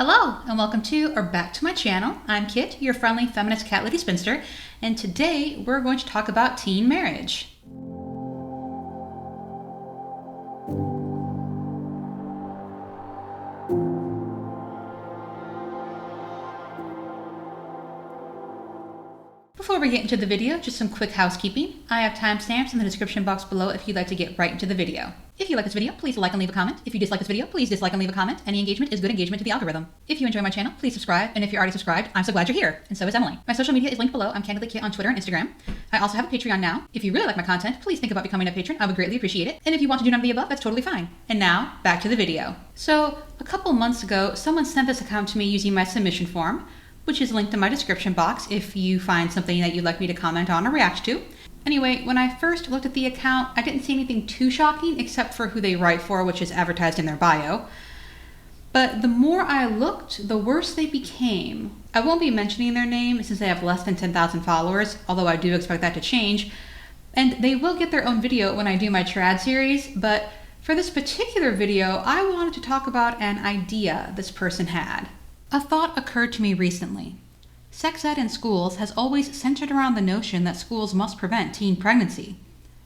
Hello and welcome to or back to my channel. I'm Kit, your friendly feminist cat lady spinster, and today we're going to talk about teen marriage. Before we get into the video, just some quick housekeeping. I have timestamps in the description box below if you'd like to get right into the video. If you like this video, please like and leave a comment. If you dislike this video, please dislike and leave a comment. Any engagement is good engagement to the algorithm. If you enjoy my channel, please subscribe. And if you're already subscribed, I'm so glad you're here. And so is Emily. My social media is linked below. I'm Candidly Kit on Twitter and Instagram. I also have a Patreon now. If you really like my content, please think about becoming a patron. I would greatly appreciate it. And if you want to do none of the above, that's totally fine. And now, back to the video. So, a couple months ago, someone sent this account to me using my submission form, which is linked in my description box if you find something that you'd like me to comment on or react to. Anyway, when I first looked at the account, I didn't see anything too shocking except for who they write for, which is advertised in their bio. But the more I looked, the worse they became. I won't be mentioning their name since they have less than 10,000 followers, although I do expect that to change. And they will get their own video when I do my trad series, but for this particular video, I wanted to talk about an idea this person had. A thought occurred to me recently. Sex ed in schools has always centered around the notion that schools must prevent teen pregnancy.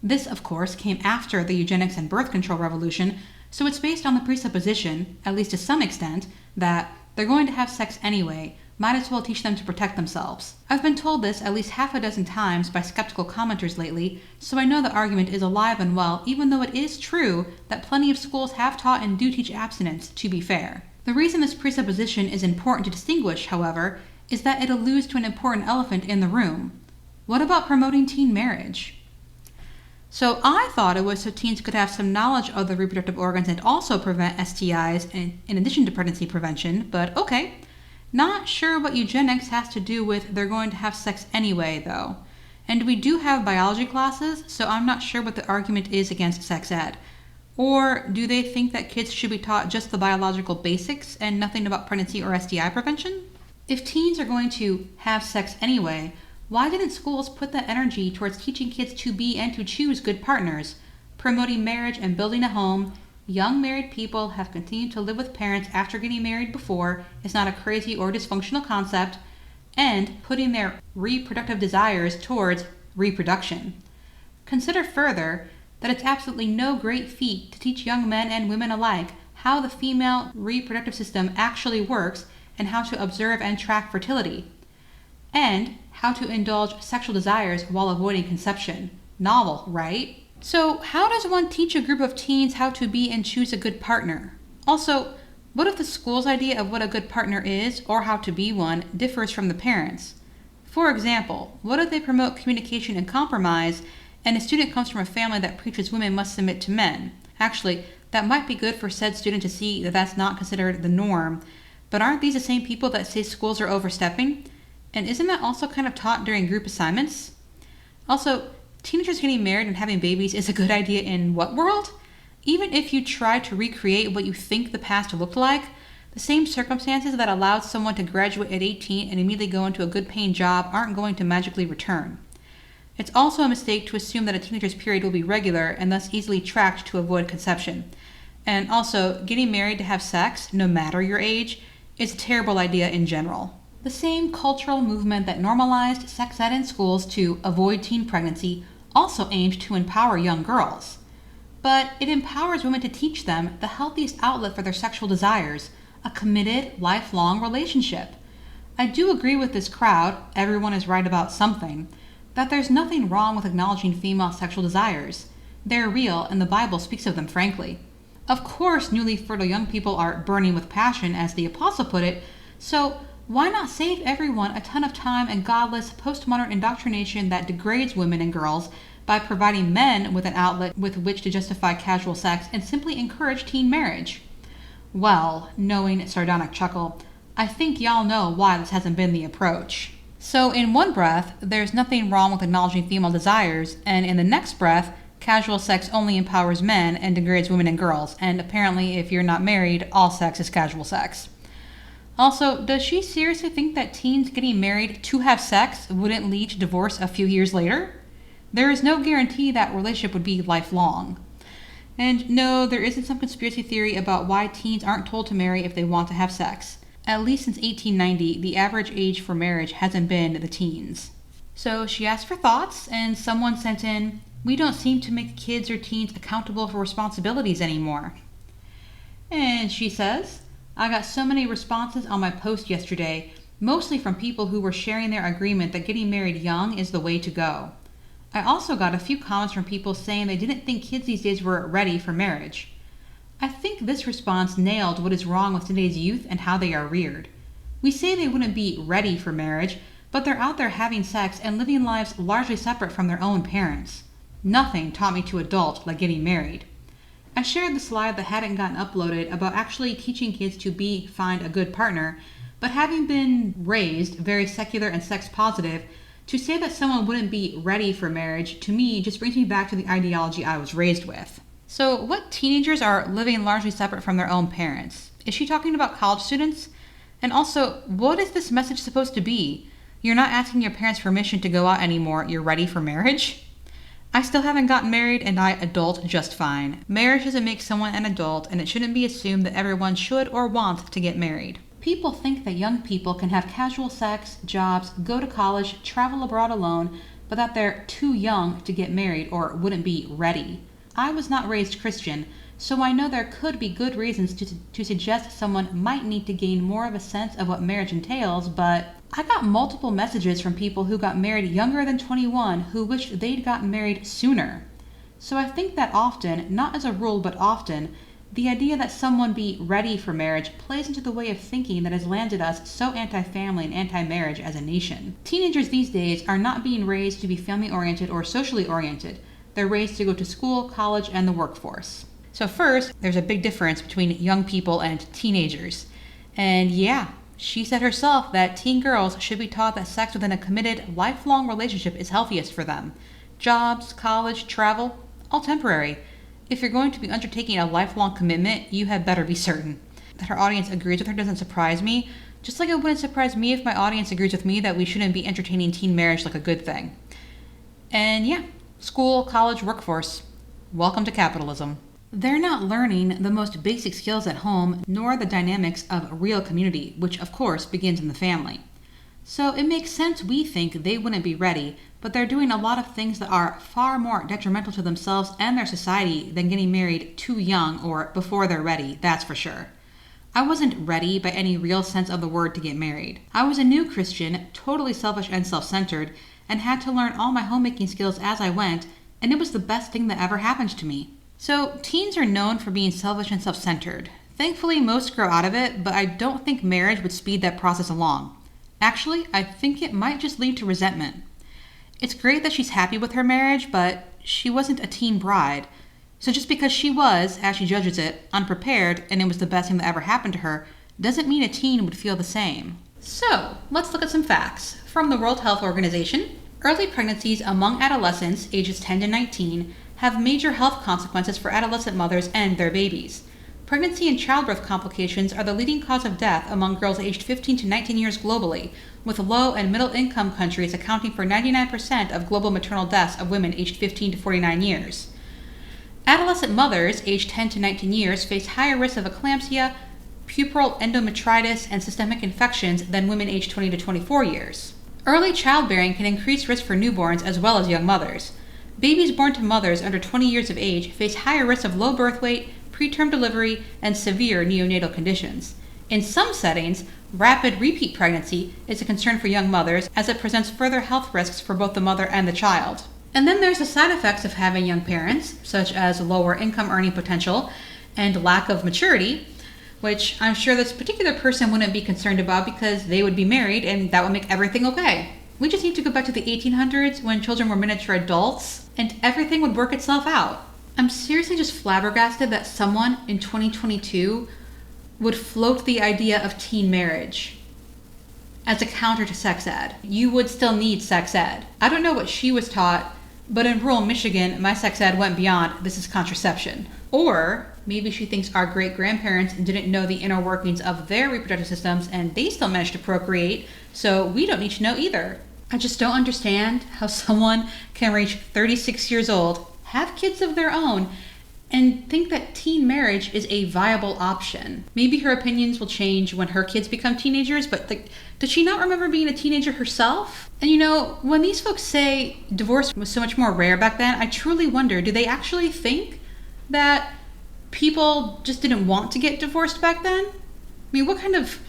This, of course, came after the eugenics and birth control revolution, so it's based on the presupposition, at least to some extent, that they're going to have sex anyway, might as well teach them to protect themselves. I've been told this at least half a dozen times by skeptical commenters lately, so I know the argument is alive and well, even though it is true that plenty of schools have taught and do teach abstinence, to be fair. The reason this presupposition is important to distinguish, however, is that it alludes to an important elephant in the room. What about promoting teen marriage? So I thought it was so teens could have some knowledge of the reproductive organs and also prevent STIs in addition to pregnancy prevention, but okay. Not sure what eugenics has to do with they're going to have sex anyway, though. And we do have biology classes, so I'm not sure what the argument is against sex ed. Or do they think that kids should be taught just the biological basics and nothing about pregnancy or STI prevention? If teens are going to have sex anyway, why didn't schools put that energy towards teaching kids to be and to choose good partners, promoting marriage and building a home? Young married people have continued to live with parents after getting married before is not a crazy or dysfunctional concept, and putting their reproductive desires towards reproduction. Consider further that it's absolutely no great feat to teach young men and women alike how the female reproductive system actually works and how to observe and track fertility, and how to indulge sexual desires while avoiding conception. Novel, right? So how does one teach a group of teens how to be and choose a good partner? Also, what if the school's idea of what a good partner is, or how to be one, differs from the parents'? For example, what if they promote communication and compromise, and a student comes from a family that preaches women must submit to men? Actually, that might be good for said student to see that that's not considered the norm. But aren't these the same people that say schools are overstepping? And isn't that also kind of taught during group assignments? Also, teenagers getting married and having babies is a good idea in what world? Even if you try to recreate what you think the past looked like, the same circumstances that allowed someone to graduate at 18 and immediately go into a good paying job aren't going to magically return. It's also a mistake to assume that a teenager's period will be regular and thus easily tracked to avoid conception. And also, getting married to have sex, no matter your age, is a terrible idea in general. The same cultural movement that normalized sex ed in schools to avoid teen pregnancy also aimed to empower young girls. But it empowers women to teach them the healthiest outlet for their sexual desires, a committed, lifelong relationship. I do agree with this crowd, everyone is right about something, that there's nothing wrong with acknowledging female sexual desires. They're real, and the Bible speaks of them frankly. Of course, newly fertile young people are burning with passion, as the apostle put it, so why not save everyone a ton of time and godless postmodern indoctrination that degrades women and girls by providing men with an outlet with which to justify casual sex and simply encourage teen marriage? Well, knowing sardonic chuckle, I think y'all know why this hasn't been the approach. So in one breath, there's nothing wrong with acknowledging female desires, and in the next breath, casual sex only empowers men and degrades women and girls, and apparently if you're not married, all sex is casual sex. Also, does she seriously think that teens getting married to have sex wouldn't lead to divorce a few years later? There is no guarantee that relationship would be lifelong. And no, there isn't some conspiracy theory about why teens aren't told to marry if they want to have sex. At least since 1890, the average age for marriage hasn't been the teens. So she asked for thoughts, and someone sent in, "We don't seem to make kids or teens accountable for responsibilities anymore." And she says, "I got so many responses on my post yesterday, mostly from people who were sharing their agreement that getting married young is the way to go. I also got a few comments from people saying they didn't think kids these days were ready for marriage. I think this response nailed what is wrong with today's youth and how they are reared. We say they wouldn't be ready for marriage, but they're out there having sex and living lives largely separate from their own parents. Nothing taught me to adult like getting married." I shared the slide that hadn't gotten uploaded about actually teaching kids to find a good partner, but having been raised very secular and sex positive, to say that someone wouldn't be ready for marriage, to me, just brings me back to the ideology I was raised with. So what teenagers are living largely separate from their own parents? Is she talking about college students? And also, what is this message supposed to be? You're not asking your parents' permission to go out anymore, you're ready for marriage? I still haven't gotten married and I adult just fine. Marriage doesn't make someone an adult, and it shouldn't be assumed that everyone should or wants to get married. People think that young people can have casual sex, jobs, go to college, travel abroad alone, but that they're too young to get married or wouldn't be ready. I was not raised Christian, so I know there could be good reasons to suggest someone might need to gain more of a sense of what marriage entails, but I got multiple messages from people who got married younger than 21 who wished they'd gotten married sooner. So I think that often, not as a rule but often, the idea that someone be ready for marriage plays into the way of thinking that has landed us so anti-family and anti-marriage as a nation. Teenagers these days are not being raised to be family-oriented or socially oriented. They're raised to go to school, college, and the workforce. So first, there's a big difference between young people and teenagers. And yeah, she said herself that teen girls should be taught that sex within a committed, lifelong relationship is healthiest for them. Jobs, college, travel, all temporary. If you're going to be undertaking a lifelong commitment, you had better be certain. That her audience agrees with her doesn't surprise me, just like it wouldn't surprise me if my audience agrees with me that we shouldn't be entertaining teen marriage like a good thing. And yeah, school, college, workforce. Welcome to capitalism. They're not learning the most basic skills at home, nor the dynamics of real community, which of course begins in the family. So it makes sense we think they wouldn't be ready, but they're doing a lot of things that are far more detrimental to themselves and their society than getting married too young or before they're ready, that's for sure. I wasn't ready by any real sense of the word to get married. I was a new Christian, totally selfish and self-centered, and had to learn all my homemaking skills as I went, and it was the best thing that ever happened to me. So teens are known for being selfish and self-centered. Thankfully, most grow out of it, but I don't think marriage would speed that process along. Actually, I think it might just lead to resentment. It's great that she's happy with her marriage, but she wasn't a teen bride. So just because she was, as she judges it, unprepared, and it was the best thing that ever happened to her, doesn't mean a teen would feel the same. So, let's look at some facts. From the World Health Organization, early pregnancies among adolescents ages 10 to 19 have major health consequences for adolescent mothers and their babies. Pregnancy and childbirth complications are the leading cause of death among girls aged 15 to 19 years globally, with low and middle income countries accounting for 99% of global maternal deaths of women aged 15 to 49 years. Adolescent mothers aged 10 to 19 years face higher risks of eclampsia, puerperal endometritis, and systemic infections than women aged 20 to 24 years. Early childbearing can increase risk for newborns as well as young mothers. Babies born to mothers under 20 years of age face higher risks of low birth weight, preterm delivery, and severe neonatal conditions. In some settings, rapid repeat pregnancy is a concern for young mothers as it presents further health risks for both the mother and the child. And then there's the side effects of having young parents, such as lower income earning potential and lack of maturity, which I'm sure this particular person wouldn't be concerned about because they would be married and that would make everything okay. We just need to go back to the 1800s when children were miniature adults and everything would work itself out. I'm seriously just flabbergasted that someone in 2022 would float the idea of teen marriage as a counter to sex ed. You would still need sex ed. I don't know what she was taught, but in rural Michigan, my sex ed went beyond this is contraception. Or maybe she thinks our great-grandparents didn't know the inner workings of their reproductive systems and they still managed to procreate, so we don't need to know either. I just don't understand how someone can reach 36 years old, have kids of their own, and think that teen marriage is a viable option. Maybe her opinions will change when her kids become teenagers, but does she not remember being a teenager herself? And when these folks say divorce was so much more rare back then, I truly wonder, do they actually think that people just didn't want to get divorced back then? I mean, what kind of...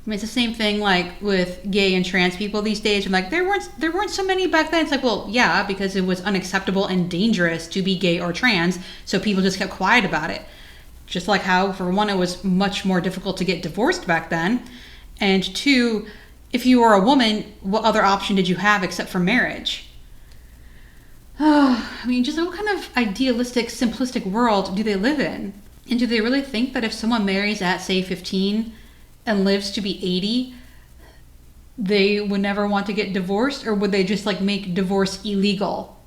it's the same thing like with gay and trans people these days. I'm like, there weren't so many back then. It's like, well, yeah, because it was unacceptable and dangerous to be gay or trans, so people just kept quiet about it. Just like how, for one, it was much more difficult to get divorced back then, and two, if you were a woman, what other option did you have except for marriage? Just what kind of idealistic, simplistic world do they live in? And do they really think that if someone marries at, say, 15 and lives to be 80, they would never want to get divorced? Or would they just make divorce illegal?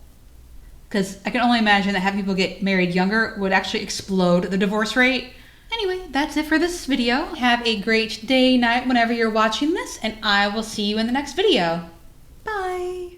Because I can only imagine that having people get married younger would actually explode the divorce rate. Anyway, that's it for this video. Have a great day, night, whenever you're watching this, and I will see you in the next video. Bye!